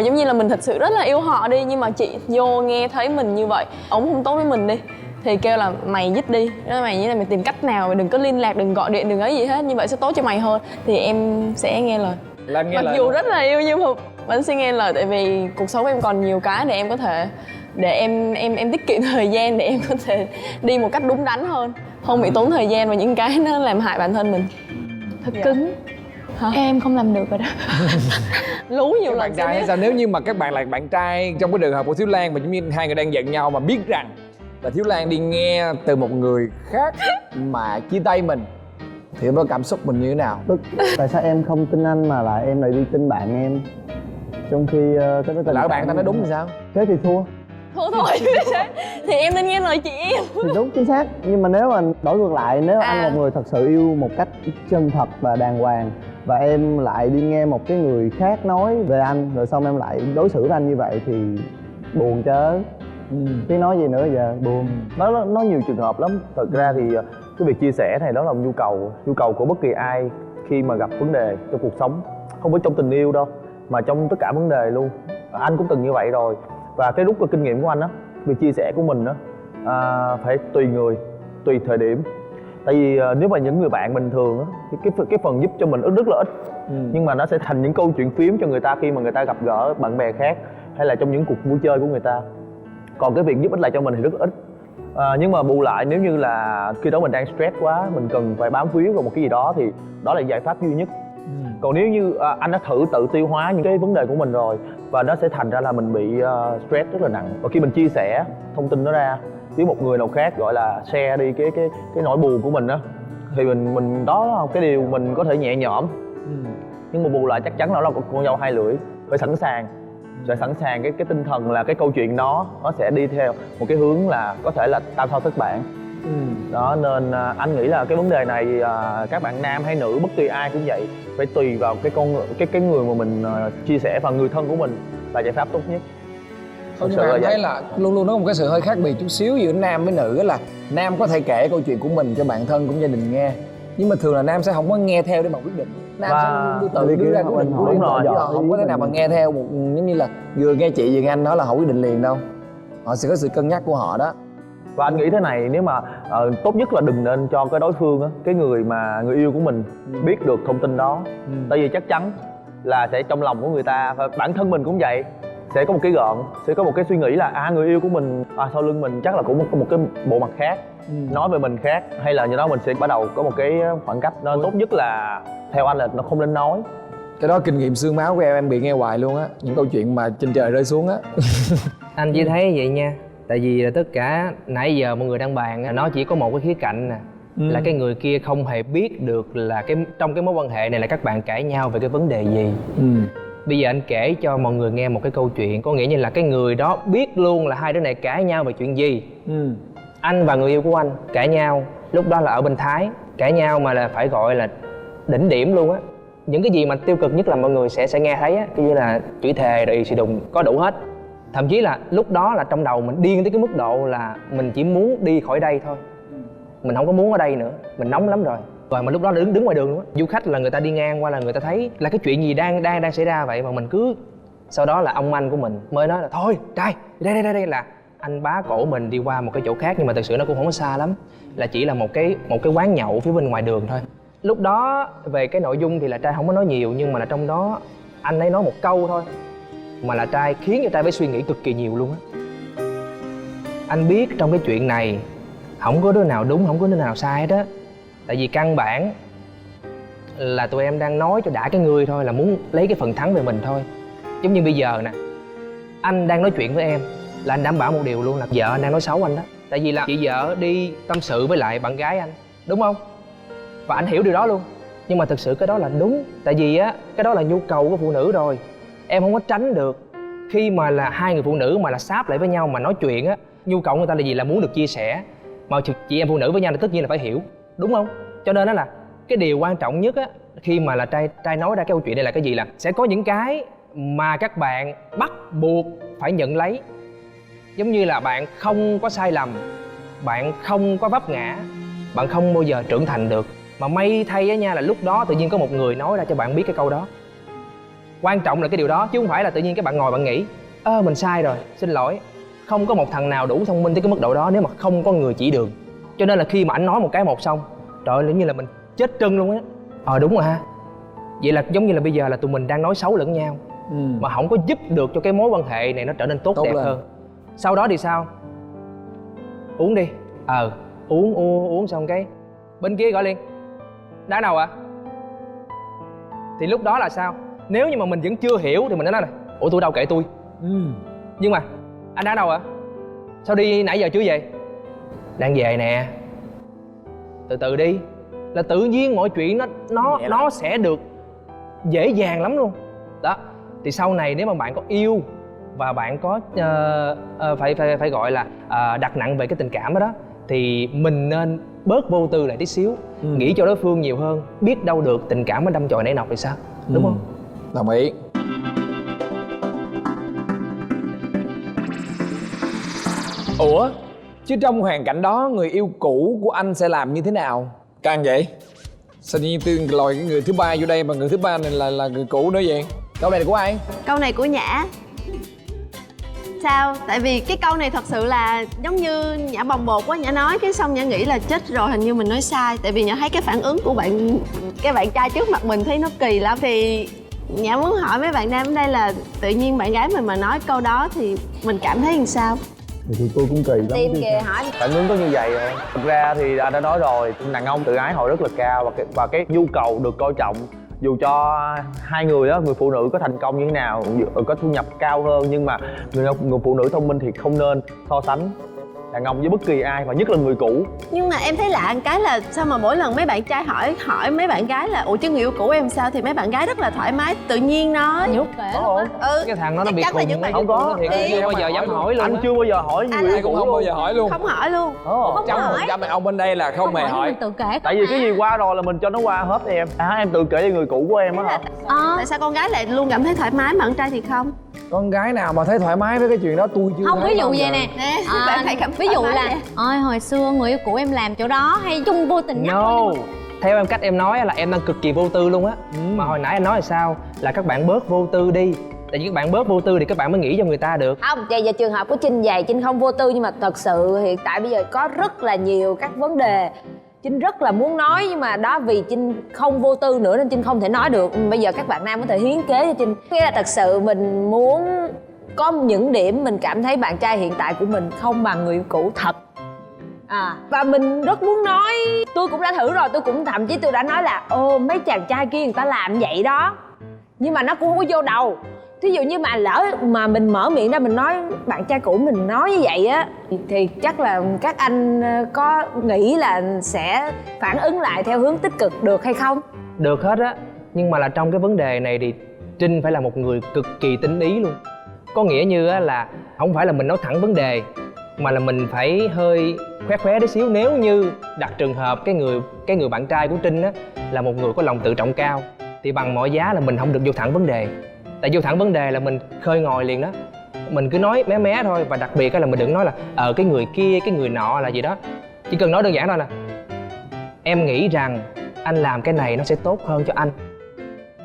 Giống như là mình thật sự rất là yêu họ đi, nhưng mà chị vô nghe thấy mình như vậy, ổng không tốt với mình đi, thì kêu là mày dứt đi, mày như là mày tìm cách nào, mày đừng có liên lạc, đừng gọi điện, đừng ấy gì hết, như vậy sẽ tốt cho mày hơn. Thì em sẽ nghe lời. Mặc dù rất là yêu nhưng mà vẫn sẽ nghe lời, tại vì cuộc sống em còn nhiều cái để em có thể, để em tiết kiệm thời gian để em có thể đi một cách đúng đắn hơn, không bị tốn thời gian vào những cái nó làm hại bản thân mình. Thật cứng. Em không làm được rồi đó. Lú nhiều lần. Bạn trai hay sao, nếu như mà các bạn là bạn trai trong cái trường hợp của Thiếu Lan mà giống như hai người đang giận nhau mà biết rằng là Thiếu Lan đi nghe từ một người khác mà chia tay mình, thì lúc đó cảm xúc mình như thế nào? Tức tại sao em không tin anh mà lại em lại đi tin bạn em, trong khi cái đó lỡ bạn ta nói đúng thì sao? Thế thì thua. Thua thôi. Thì em nên nghe lời chị em. Thì đúng, chính xác. Nhưng mà nếu mà đổi ngược lại, nếu anh một người thật sự yêu một cách chân thật và đàng hoàng, và em lại đi nghe một cái người khác nói về anh, rồi xong em lại đối xử với anh như vậy thì buồn chớ. Chứ nói gì nữa giờ, buồn. Nó nhiều trường hợp lắm. Thật ra thì cái việc chia sẻ này đó là một nhu cầu của bất kỳ ai khi mà gặp vấn đề trong cuộc sống, không phải trong tình yêu đâu mà trong tất cả vấn đề luôn. Anh cũng từng như vậy rồi. Và cái rút ra kinh nghiệm của anh á, việc chia sẻ của mình á, phải tùy người, tùy thời điểm. Tại vì nếu mà những người bạn bình thường á, thì cái phần giúp cho mình rất là ít. Nhưng mà nó sẽ thành những câu chuyện phiếm cho người ta khi mà người ta gặp gỡ bạn bè khác, hay là trong những cuộc vui chơi của người ta. Còn cái việc giúp ích lại cho mình thì rất ít. Nhưng mà bù lại, nếu như là khi đó mình đang stress quá, mình cần phải bám víu vào một cái gì đó, thì đó là giải pháp duy nhất. Còn nếu như anh đã thử tự tiêu hóa những cái vấn đề của mình rồi, và nó sẽ thành ra là mình bị stress rất là nặng. Và khi mình chia sẻ thông tin đó ra với một người nào khác, gọi là share đi cái nỗi buồn của mình á, thì mình đó là cái điều mình có thể nhẹ nhõm. Nhưng mà bù lại chắc chắn là con dao hai lưỡi. Phải sẵn sàng cái tinh thần là cái câu chuyện đó nó sẽ đi theo một cái hướng là có thể là tao thao thức bạn. Đó, nên anh nghĩ là cái vấn đề này các bạn nam hay nữ bất kỳ ai cũng vậy, phải tùy vào cái người mà mình chia sẻ, và người thân của mình là giải pháp tốt nhất. Không, nhưng mà em thấy là luôn luôn có một cái sự hơi khác biệt chút xíu giữa nam với nữ, là nam có thể kể câu chuyện của mình cho bạn thân cũng gia đình nghe, Nhưng mà thường là nam sẽ không có nghe theo để mà quyết định. Nam Và sẽ tự đưa ra quyết định của riêng đúng rồi. mình, chứ họ không có thể nào mà nghe theo một giống như là vừa nghe chị vừa nghe anh nói là họ quyết định liền đâu. Họ sẽ có sự cân nhắc của họ đó. Và anh nghĩ thế này, nếu mà tốt nhất là đừng nên cho cái đối phương á, cái người mà người yêu của mình biết được thông tin đó. Tại vì chắc chắn là sẽ trong lòng của người ta, và bản thân mình cũng vậy, sẽ có một cái gợn, sẽ có một cái suy nghĩ là người yêu của mình sau lưng mình chắc là cũng có một cái bộ mặt khác, nói về mình khác, hay là như đó mình sẽ bắt đầu có một cái khoảng cách. Nên tốt nhất là theo anh là nó không nên nói. Cái đó kinh nghiệm xương máu của em bị nghe hoài luôn á, những câu chuyện mà trên trời rơi xuống á. Anh chỉ thấy vậy nha. Tại vì là tất cả nãy giờ mọi người đang bàn nó chỉ có một cái khía cạnh nè, là cái người kia không hề biết được là trong cái mối quan hệ này là các bạn cãi nhau về cái vấn đề gì. Bây giờ anh kể cho mọi người nghe một cái câu chuyện, có nghĩa như là cái người đó biết luôn là hai đứa này cãi nhau về chuyện gì. Anh và người yêu của anh cãi nhau, lúc đó là ở bên Thái, cãi nhau mà là phải gọi là đỉnh điểm luôn á. Những cái gì mà tiêu cực nhất là mọi người sẽ nghe thấy á, như là chửi thề rồi xì đùng có đủ hết. Thậm chí là lúc đó là trong đầu mình điên tới cái mức độ là mình chỉ muốn đi khỏi đây thôi, mình không có muốn ở đây nữa, mình nóng lắm rồi. Mà lúc đó là đứng ngoài đường luôn á, du khách là người ta đi ngang qua là người ta thấy là cái chuyện gì đang xảy ra vậy mà mình cứ. Sau đó là ông anh của mình mới nói là thôi trai đây là anh bá cổ mình đi qua một cái chỗ khác, nhưng mà thực sự nó cũng không có xa lắm, là chỉ là một cái quán nhậu phía bên ngoài đường thôi. Lúc đó về cái nội dung thì là trai không có nói nhiều, nhưng mà là trong đó anh ấy nói một câu thôi mà là trai khiến cho trai phải suy nghĩ cực kỳ nhiều luôn á. Anh biết trong cái chuyện này không có đứa nào đúng, không có đứa nào sai hết á. Tại vì căn bản là tụi em đang nói cho đã cái người thôi, là muốn lấy cái phần thắng về mình thôi. Giống như bây giờ nè, anh đang nói chuyện với em là anh đảm bảo một điều luôn là vợ anh đang nói xấu anh đó. Tại vì là chị vợ đi tâm sự với lại bạn gái anh, đúng không? Và anh hiểu điều đó luôn. Nhưng mà thực sự cái đó là đúng. Tại vì á, cái đó là nhu cầu của phụ nữ rồi. Em không có tránh được. Khi mà là hai người phụ nữ mà là sáp lại với nhau mà nói chuyện á, nhu cầu của người ta là gì? Là muốn được chia sẻ. Mà chị em phụ nữ với nhau thì tất nhiên là phải hiểu, đúng không? Cho nên đó là cái điều quan trọng nhất á, khi mà là trai nói ra cái câu chuyện này là cái gì? Là sẽ có những cái mà các bạn bắt buộc phải nhận lấy. Giống như là bạn không có sai lầm, bạn không có vấp ngã, bạn không bao giờ trưởng thành được. Mà may thay á nha, là lúc đó tự nhiên có một người nói ra cho bạn biết cái câu đó. Quan trọng là cái điều đó, chứ không phải là tự nhiên các bạn ngồi bạn nghĩ mình sai rồi, xin lỗi. Không có một thằng nào đủ thông minh tới cái mức độ đó nếu mà không có người chỉ đường. Cho nên là khi mà anh nói một cái một xong, trời ơi, như là mình chết trân luôn á. Đúng rồi ha. Vậy là giống như là bây giờ là tụi mình đang nói xấu lẫn nhau, mà không có giúp được cho cái mối quan hệ này nó trở nên tốt đẹp hơn. Sau đó thì sao? Uống đi. Uống xong cái bên kia gọi liền, đá đâu ạ? Thì lúc đó là sao? Nếu như mà mình vẫn chưa hiểu thì mình nói là ủa tôi đâu kệ tôi. Nhưng mà anh đá đâu ạ? Sao đi nãy giờ chưa về? Đang về nè. Từ từ đi. Là tự nhiên mọi chuyện nó sẽ được dễ dàng lắm luôn. Đó. Thì sau này nếu mà bạn có yêu và bạn có phải gọi là đặt nặng về cái tình cảm đó, thì mình nên bớt vô tư lại tí xíu, nghĩ cho đối phương nhiều hơn. Biết đâu được tình cảm nó đâm chồi nảy nọc thì sao, đúng không? Đồng ý. Ủa, chứ trong hoàn cảnh đó người yêu cũ của anh sẽ làm như thế nào? Càng vậy? Sao tự nhiên lòi cái người thứ ba vô đây mà người thứ ba này là người cũ nữa vậy? Câu này là của ai? Câu này của Nhã. Sao? Tại vì cái câu này thật sự là giống như Nhã bồng bột quá. Nhã nói cái xong Nhã nghĩ là chết rồi, hình như mình nói sai. Tại vì Nhã thấy cái phản ứng của cái bạn trai trước mặt mình thấy nó kỳ lắm. Thì Nhã muốn hỏi mấy bạn nam ở đây là tự nhiên bạn gái mình mà nói câu đó thì mình cảm thấy làm sao? Thì tôi cũng kỳ lắm. Tìm kìa hỏi. Phản ứng có như vậy rồi. Thực ra thì anh đã nói rồi, đàn ông tự ái họ rất là cao, và cái nhu cầu được coi trọng, dù cho hai người đó, người phụ nữ có thành công như thế nào, có thu nhập cao hơn, nhưng mà người phụ nữ thông minh thì không nên so sánh đàn ông với bất kỳ ai, và nhất là người cũ. Nhưng mà em thấy lạ một cái là sao mà mỗi lần mấy bạn trai hỏi mấy bạn gái là ủa chứ người yêu cũ em sao, thì mấy bạn gái rất là thoải mái tự nhiên nói. Nhút kể luôn á. Cái thằng đó nó bị khùng. Không có. Chưa bao giờ dám hỏi luôn. Anh chưa bao giờ hỏi người yêu cũng cũ không bao giờ hỏi luôn. Không hỏi luôn. 100% đàn ông bên đây là không hề hỏi. Tự kể. Tại vì cái gì qua rồi là mình cho nó qua hết em. Em tự kể cho người cũ của em á hả? Tại sao con gái lại luôn cảm thấy thoải mái mà con trai thì không? Con gái nào mà thấy thoải mái với cái chuyện đó tôi chưa Không, thấy ví dụ bao vậy giờ. nè. Bạn thấy cảm Ví dụ là ôi hồi xưa người yêu cũ em làm chỗ đó, hay chung vô tình nhắc thôi. theo em cách em nói là em đang cực kỳ vô tư luôn á. Mà hồi nãy anh nói là sao, là các bạn bớt vô tư đi, tại vì các bạn bớt vô tư thì các bạn mới nghĩ cho người ta được. Không, về trường hợp của Trinh vậy, Trinh không vô tư, nhưng mà thật sự hiện tại bây giờ có rất là nhiều các vấn đề Trinh rất là muốn nói, nhưng mà đó vì Trinh không vô tư nữa nên Trinh không thể nói được. Bây giờ các bạn nam có thể hiến kế cho Trinh. Nghĩa là thật sự mình muốn có những điểm mình cảm thấy bạn trai hiện tại của mình không bằng người yêu cũ thật. Và mình rất muốn nói, tôi cũng đã thử rồi, tôi cũng thậm chí tôi đã nói là mấy chàng trai kia người ta làm vậy đó, nhưng mà nó cũng không có vô đầu. Thí dụ như mà lỡ mà mình mở miệng ra mình nói bạn trai cũ mình nói như vậy á, thì chắc là các anh có nghĩ là sẽ phản ứng lại theo hướng tích cực được hay không? Được hết á, nhưng mà là trong cái vấn đề này thì Trinh phải là một người cực kỳ tinh ý luôn. Có nghĩa như á là không phải là mình nói thẳng vấn đề, mà là mình phải hơi khoe khoé tí xíu. Nếu như đặt trường hợp cái người bạn trai của Trinh á là một người có lòng tự trọng cao, thì bằng mọi giá là mình không được vô thẳng vấn đề. Tại vô thẳng vấn đề là mình khơi ngòi liền đó. Mình cứ nói mé mé thôi, và đặc biệt là mình đừng nói là cái người kia, cái người nọ là gì đó. Chỉ cần nói đơn giản thôi là em nghĩ rằng anh làm cái này nó sẽ tốt hơn cho anh.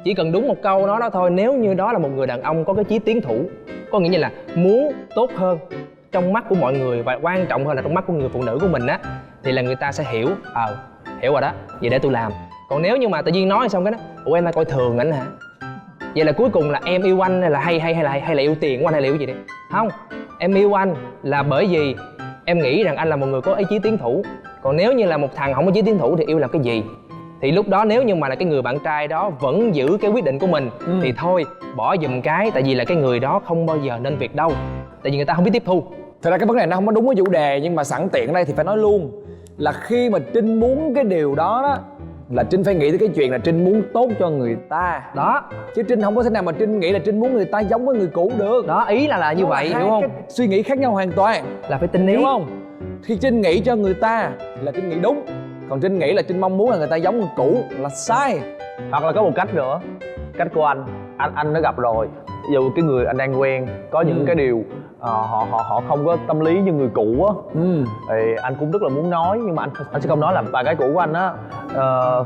Chỉ cần đúng một câu đó thôi. Nếu như đó là một người đàn ông có cái chí tiến thủ, có nghĩa như là muốn tốt hơn trong mắt của mọi người, và quan trọng hơn là trong mắt của người phụ nữ của mình á, thì là người ta sẽ hiểu hiểu rồi đó, vậy để tôi làm. Còn nếu như mà tự nhiên nói xong cái đó, ủa em đang coi thường ảnh hả? Vậy là cuối cùng là em yêu anh hay là hay là yêu tiền của anh hay là yêu gì đi? Không, em yêu anh là bởi vì em nghĩ rằng anh là một người có ý chí tiến thủ. Còn nếu như là một thằng không có chí tiến thủ thì yêu làm cái gì? Thì lúc đó nếu như mà là cái người bạn trai đó vẫn giữ cái quyết định của mình thì thôi bỏ giùm cái, tại vì là cái người đó không bao giờ nên việc đâu, tại vì người ta không biết tiếp thu. Thật ra cái vấn đề này nó không có đúng với chủ đề, nhưng mà sẵn tiện ở đây thì phải nói luôn là khi mà Trinh muốn cái điều đó đó, là Trinh phải nghĩ tới cái chuyện là Trinh muốn tốt cho người ta đó, chứ Trinh không có thể nào mà Trinh nghĩ là Trinh muốn người ta giống với người cũ được. Đó, ý là như vậy, đúng không? Cái suy nghĩ khác nhau hoàn toàn, là phải tinh ý, đúng không? Khi Trinh nghĩ cho người ta là Trinh nghĩ đúng, còn Trinh nghĩ là Trinh mong muốn là người ta giống người cũ là sai. Hoặc là có một cách nữa, cách của anh đã gặp rồi. Ví dụ cái người anh đang quen có những cái điều họ không có tâm lý như người cũ á, thì anh cũng rất là muốn nói, nhưng mà anh sẽ không nói là bạn gái cũ của anh á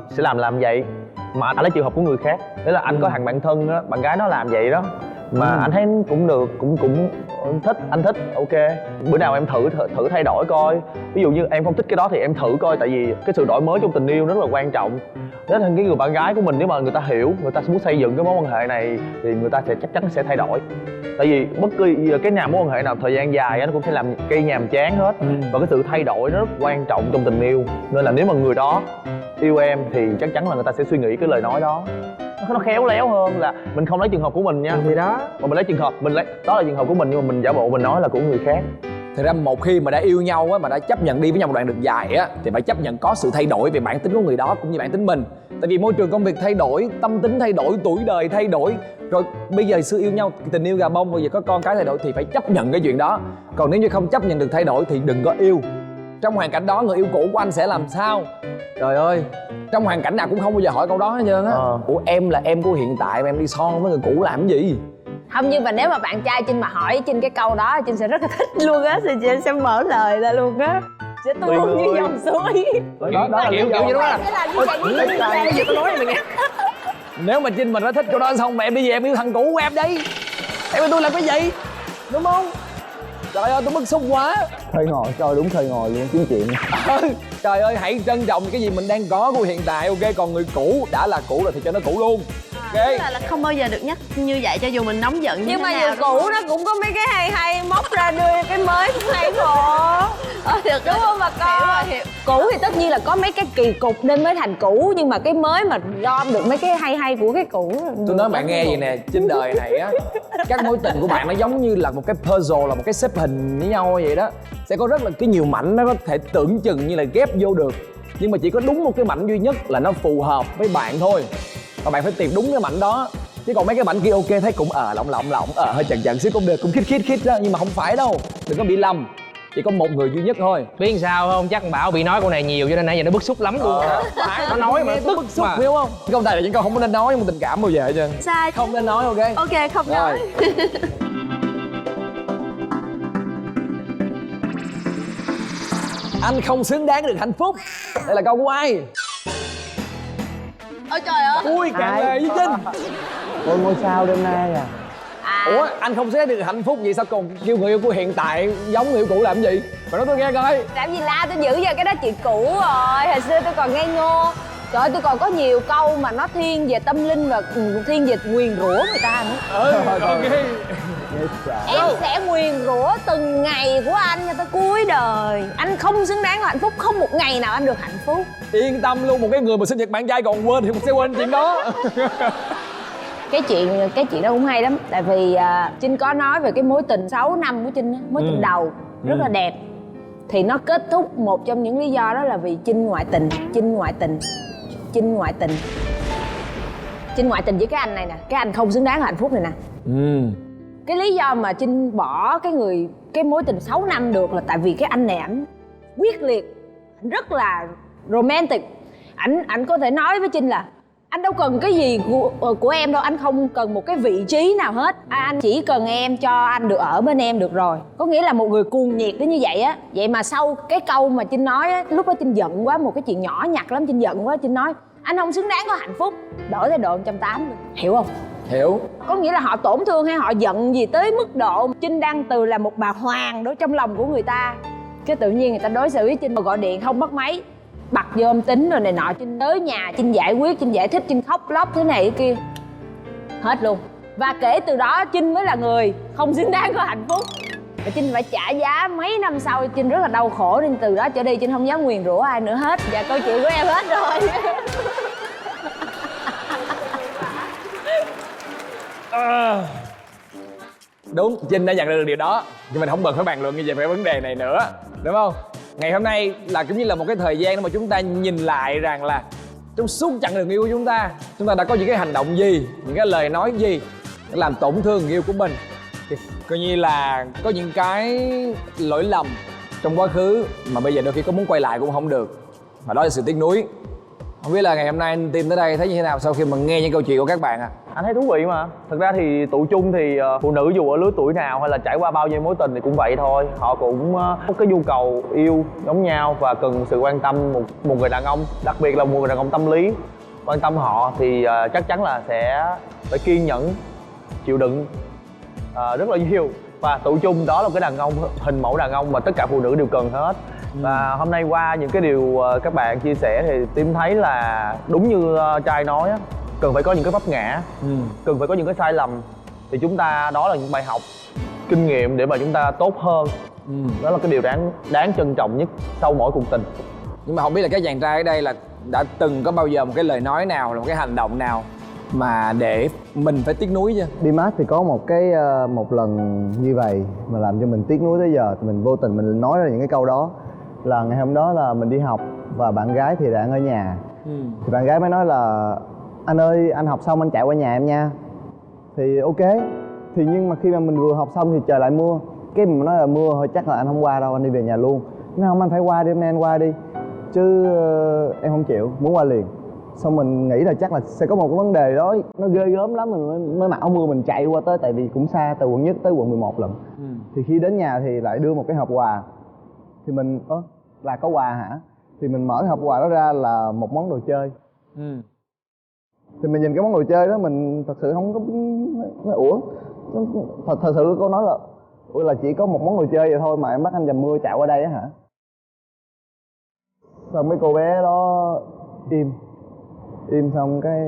sẽ làm vậy, mà anh lấy trường hợp của người khác. Đấy là anh có thằng bạn thân á, bạn gái nó làm vậy đó, mà anh thấy cũng được, cũng thích, anh thích, ok, bữa nào em thử thay đổi coi. Ví dụ như em không thích cái đó thì em thử coi, tại vì cái sự đổi mới trong tình yêu rất là quan trọng. Đó là cái người bạn gái của mình, nếu mà người ta hiểu, người ta muốn xây dựng cái mối quan hệ này thì người ta chắc chắn sẽ thay đổi. Tại vì bất cứ cái nhà mối quan hệ nào thời gian dài nó cũng sẽ làm cây nhàm chán hết, và cái sự thay đổi nó rất quan trọng trong tình yêu. Nên là nếu mà người đó yêu em thì chắc chắn là người ta sẽ suy nghĩ cái lời nói đó nó khéo léo hơn là mình không lấy trường hợp của mình nha. Thì đó, mà mình lấy trường hợp đó là trường hợp của mình, nhưng mà mình giả bộ mình nói là của người khác. Thật ra một khi mà đã yêu nhau á, mà đã chấp nhận đi với nhau một đoạn đường dài á, thì phải chấp nhận có sự thay đổi về bản tính của người đó cũng như bản tính mình. Tại vì môi trường công việc thay đổi, tâm tính thay đổi, tuổi đời thay đổi, rồi bây giờ xưa yêu nhau tình yêu gà bông, bây giờ có con cái thay đổi thì phải chấp nhận cái chuyện đó. Còn nếu như không chấp nhận được thay đổi thì đừng có yêu. Trong hoàn cảnh đó người yêu cũ của anh sẽ làm sao? Trời ơi, trong hoàn cảnh nào cũng không bao giờ hỏi câu đó hết trơn á. Ủa em là em của hiện tại mà em đi son với người cũ làm cái gì? Không, nhưng mà nếu mà bạn trai Trinh mà hỏi Trinh cái câu đó, Trinh sẽ rất là thích luôn á, Trinh sẽ mở lời ra luôn á, sẽ tuôn như dòng suối. Đó là kiểu như đó là sẽ làm như vậy. bây giờ tôi nói mày nghe. Nếu mà Trinh mình nó thích câu đó xong mà em đi về em yêu thằng cũ của em đi, em với tôi làm cái gì, đúng không? Trời ơi tôi bức xúc quá. Khơi ngòi, trời đúng khơi ngòi luôn kiếm chuyện. Trời ơi hãy trân trọng cái gì mình đang có của hiện tại, ok? Còn người cũ đã là cũ rồi thì cho nó cũ luôn. Ok. Tức là không bao giờ được nhắc như vậy cho dù mình nóng giận như Nhưng mà thế nào, người cũ nó cũng có mấy cái hay móc ra đưa cái mới cũng hay khổ. Được đúng không bà con? Hiểu. Cũ thì tất nhiên là có mấy cái kỳ cục nên mới thành cũ, nhưng mà cái mới mà gom được mấy cái hay của cái cũ. Tôi nói bạn nghe vậy nè, trên đời này á, các mối tình của bạn nó giống như là một cái puzzle, là một cái xếp hình với nhau vậy đó. Sẽ có rất là cái nhiều mảnh nó có thể tưởng chừng như là ghép vô được, nhưng mà chỉ có đúng một cái mảnh duy nhất là nó phù hợp với bạn thôi. Và bạn phải tìm đúng cái mảnh đó. Chứ còn mấy cái mảnh kia ok thấy cũng lỏng hơi chần xíu cũng được, cũng khít đó, nhưng mà không phải đâu. Đừng có bị lầm. Chỉ có một người duy nhất thôi. Biết sao không? Chắc con Bảo bị nói câu này nhiều cho nên nãy giờ nó bức xúc lắm luôn. Nó nói mà tôi bức xúc mà, hiểu không? Cái câu này là những câu không có nên nói trong tình cảm bao giờ hết trơn. Sai. Không nên nói, ok? Ok, không nói. Anh không xứng đáng được hạnh phúc. Đây là câu của ai? Ôi trời ơi. Ui cạn lời với Trinh. Ôi ngôi sao đêm nay à. Ủa anh không xé được hạnh phúc gì sao còn kêu người yêu của hiện tại giống người yêu cũ làm gì? Mà nói tôi nghe coi. Làm gì la, tôi giữ giờ cái đó chuyện cũ rồi. Hồi xưa tôi còn ngây ngô. Trời ơi, tôi còn có nhiều câu mà nó thiên về tâm linh và thiên về nguyền rủa người ta nữa. Ok. Em sẽ nguyền rủa từng ngày của anh cho tới cuối đời. Anh không xứng đáng là hạnh phúc, không một ngày nào anh được hạnh phúc. Yên tâm luôn, một cái người mà sinh nhật bạn trai còn quên thì mình sẽ quên chuyện đó. Cái chuyện đó cũng hay lắm. Tại vì Trinh có nói về cái mối tình 6 năm của Trinh á, mối tình đầu rất là đẹp. Thì nó kết thúc một trong những lý do đó là vì Trinh ngoại tình. Trinh ngoại tình với cái anh này nè. Cái anh không xứng đáng là hạnh phúc này nè. Cái lý do mà Trinh bỏ cái mối tình 6 năm được là tại vì cái anh này ảnh quyết liệt, ảnh rất là romantic. Ảnh có thể nói với Trinh là anh đâu cần cái gì của em đâu, anh không cần một cái vị trí nào hết, anh chỉ cần em cho anh được ở bên em được rồi. Có nghĩa là một người cuồng nhiệt đến như vậy á. Vậy mà sau cái câu mà Trinh nói á, lúc đó Trinh giận quá, một cái chuyện nhỏ nhặt lắm, Trinh giận quá, Trinh nói anh không xứng đáng có hạnh phúc, đổi thái độ 180 luôn. Hiểu không? Hiểu. Có nghĩa là họ tổn thương hay họ giận gì tới mức độ Trinh đang từ là một bà hoàng đó trong lòng của người ta, cái tự nhiên người ta đối xử với Trinh mà gọi điện không bắt máy, bật vô âm tính rồi này nọ. Trinh tới nhà, Trinh giải quyết, Trinh giải thích, Trinh khóc lóc thế này thế kia, hết luôn. Và kể từ đó Trinh mới là người không xứng đáng có hạnh phúc. Và Trinh phải trả giá mấy năm sau. Trinh rất là đau khổ nên từ đó trở đi Trinh không dám nguyền rủa ai nữa hết. Và câu chuyện của em hết rồi. Đúng, Trinh đã nhận ra được điều đó. Nhưng mình không cần phải bàn luận như vậy về vấn đề này nữa, đúng không? Ngày hôm nay là cũng như là một cái thời gian để mà chúng ta nhìn lại rằng là trong suốt chặng đường yêu của chúng ta đã có những cái hành động gì, những cái lời nói gì để làm tổn thương người yêu của mình. Thì coi như là có những cái lỗi lầm trong quá khứ mà bây giờ đôi khi có muốn quay lại cũng không được, và đó là sự tiếc nuối. Không biết là ngày hôm nay anh tìm tới đây thấy như thế nào sau khi mà nghe những câu chuyện của các bạn ạ? Anh thấy thú vị mà. Thực ra thì tụi chung thì phụ nữ dù ở lứa tuổi nào hay là trải qua bao nhiêu mối tình thì cũng vậy thôi. Họ cũng có cái nhu cầu yêu giống nhau và cần sự quan tâm một người đàn ông, đặc biệt là một người đàn ông tâm lý quan tâm họ thì chắc chắn là sẽ phải kiên nhẫn, chịu đựng rất là nhiều. Và tụi chung đó là cái đàn ông, hình mẫu đàn ông mà tất cả phụ nữ đều cần hết. Và hôm nay qua những cái điều các bạn chia sẻ thì Tim thấy là đúng như trai nói á, cần phải có những cái vấp ngã, cần phải có những cái sai lầm thì chúng ta, đó là những bài học kinh nghiệm để mà chúng ta tốt hơn. Đó là cái điều đáng trân trọng nhất sau mỗi cuộc tình. Nhưng mà không biết là các chàng trai ở đây là đã từng có bao giờ một cái lời nói nào, là một cái hành động nào mà để mình phải tiếc nuối chưa? Đi mát thì có một lần như vậy mà làm cho mình tiếc nuối tới giờ. Thì mình vô tình mình nói ra những cái câu đó. Là ngày hôm đó là mình đi học và bạn gái thì đang ở nhà. Thì bạn gái mới nói là anh ơi, anh học xong anh chạy qua nhà em nha. Thì ok. Thì nhưng mà khi mà mình vừa học xong thì trời lại mưa. Cái mình nói là mưa thôi chắc là anh không qua đâu, anh đi về nhà luôn. Nói không, anh phải qua đi, hôm nay anh qua đi. Chứ em không chịu, muốn qua liền. Xong mình nghĩ là chắc là sẽ có một cái vấn đề đó nó ghê gớm lắm, mình mới mặc áo mưa mình chạy qua tới, tại vì cũng xa, từ quận 1 tới quận 11 lận. Thì khi đến nhà thì lại đưa một cái hộp quà. Thì mình là có quà hả? Thì mình mở cái hộp quà đó ra là một món đồ chơi. Thì mình nhìn cái món đồ chơi đó mình thật sự không có thật sự cô nói là là chỉ có một món đồ chơi vậy thôi mà em bắt anh dầm mưa chạy qua đây á hả? Xong mấy cô bé đó im xong cái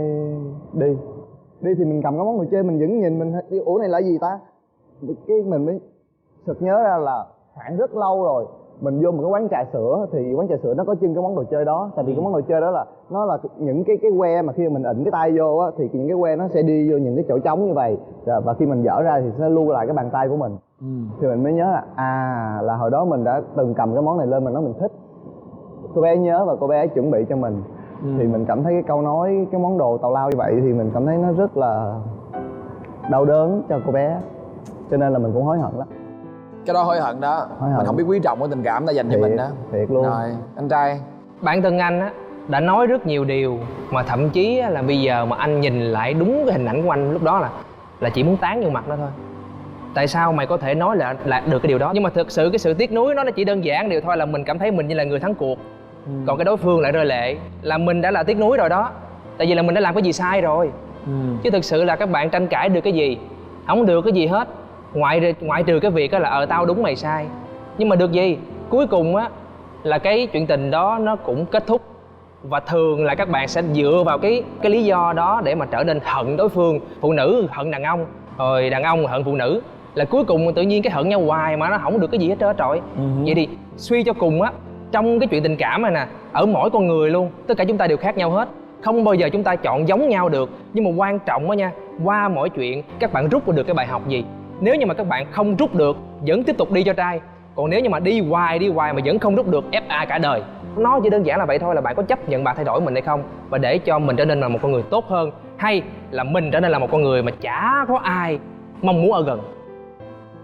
đi thì mình cầm cái món đồ chơi mình vẫn nhìn, mình ủa này là gì ta? Cái mình mới sực nhớ ra là khoảng rất lâu rồi mình vô một cái quán trà sữa, thì quán trà sữa nó có trưng cái món đồ chơi đó. Tại vì cái món đồ chơi đó là nó là những cái que mà khi mình ịnh cái tay vô á thì những cái que nó sẽ đi vô những cái chỗ trống như vậy, và khi mình dở ra thì sẽ lưu lại cái bàn tay của mình. Thì mình mới nhớ là là hồi đó mình đã từng cầm cái món này lên, mình nói mình thích. Cô bé nhớ và cô bé chuẩn bị cho mình. Thì mình cảm thấy cái câu nói cái món đồ tào lao như vậy thì mình cảm thấy nó rất là đau đớn cho cô bé, cho nên là mình cũng hối hận lắm. Cái đó hối hận đó, mình không biết quý trọng cái tình cảm ta dành cho mình đó. Thiệt luôn. Rồi, anh trai. Bản thân anh á đã nói rất nhiều điều mà thậm chí là bây giờ mà anh nhìn lại đúng cái hình ảnh của anh lúc đó là chỉ muốn tán vô mặt nó thôi. Tại sao mày có thể nói là được cái điều đó? Nhưng mà thực sự cái sự tiếc nuối nó chỉ đơn giản điều thôi là mình cảm thấy mình như là người thắng cuộc. Còn cái đối phương lại rơi lệ là mình đã là tiếc nuối rồi đó. Tại vì là mình đã làm cái gì sai rồi. Chứ thực sự là các bạn tranh cãi được cái gì? Không được cái gì hết. Ngoại trừ cái việc đó là tao đúng mày sai. Nhưng mà được gì? Cuối cùng á là cái chuyện tình đó nó cũng kết thúc. Và thường là các bạn sẽ dựa vào cái lý do đó để mà trở nên hận đối phương. Phụ nữ hận đàn ông, rồi đàn ông hận phụ nữ. Là cuối cùng tự nhiên cái hận nhau hoài mà nó không được cái gì hết trơn trọi. Vậy thì suy cho cùng á, trong cái chuyện tình cảm này nè, ở mỗi con người luôn, tất cả chúng ta đều khác nhau hết. Không bao giờ chúng ta chọn giống nhau được. Nhưng mà quan trọng á nha, qua mỗi chuyện các bạn rút được cái bài học gì. Nếu như mà các bạn không rút được, vẫn tiếp tục đi cho trai. Còn nếu như mà đi hoài mà vẫn không rút được, FA cả đời. Nó chỉ đơn giản là vậy thôi, là bạn có chấp nhận bạn thay đổi mình hay không, và để cho mình trở nên là một con người tốt hơn, hay là mình trở nên là một con người mà chả có ai mong muốn ở gần.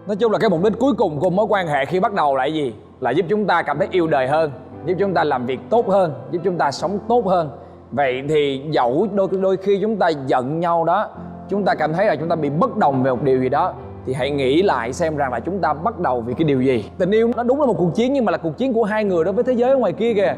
Nói chung là cái mục đích cuối cùng của mối quan hệ khi bắt đầu là gì? Là giúp chúng ta cảm thấy yêu đời hơn, giúp chúng ta làm việc tốt hơn, giúp chúng ta sống tốt hơn. Vậy thì dẫu đôi khi chúng ta giận nhau đó, chúng ta cảm thấy là chúng ta bị bất đồng về một điều gì đó, thì hãy nghĩ lại xem rằng là chúng ta bắt đầu vì cái điều gì. Tình yêu nó đúng là một cuộc chiến, nhưng mà là cuộc chiến của hai người đối với thế giới ở ngoài kia kìa,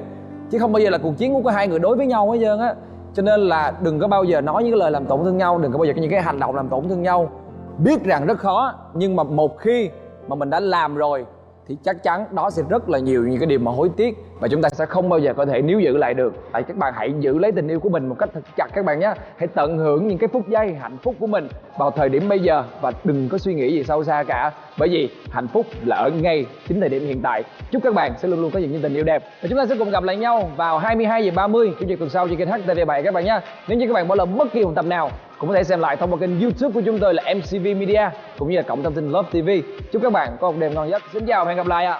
chứ không bao giờ là cuộc chiến của hai người đối với nhau hết trơn á. Cho nên là đừng có bao giờ nói những cái lời làm tổn thương nhau, đừng có bao giờ có những cái hành động làm tổn thương nhau. Biết rằng rất khó, nhưng mà một khi mà mình đã làm rồi thì chắc chắn đó sẽ rất là nhiều những cái điều mà hối tiếc, và chúng ta sẽ không bao giờ có thể níu giữ lại được. Tại các bạn hãy giữ lấy tình yêu của mình một cách thật chặt các bạn nhé. Hãy tận hưởng những cái phút giây hạnh phúc của mình vào thời điểm bây giờ, và đừng có suy nghĩ gì sâu xa cả, bởi vì hạnh phúc là ở ngay chính thời điểm hiện tại. Chúc các bạn sẽ luôn luôn có những tình yêu đẹp, và chúng ta sẽ cùng gặp lại nhau vào 22h30 Chủ nhật tuần sau trên kênh HTV7 các bạn nhé. Nếu như các bạn bỏ lỡ bất kỳ một tập nào, cũng có thể xem lại thông qua kênh YouTube của chúng tôi là MCV Media, cũng như là cổng thông tin Love TV. Chúc các bạn có một đêm ngon giấc. Xin chào và hẹn gặp lại ạ.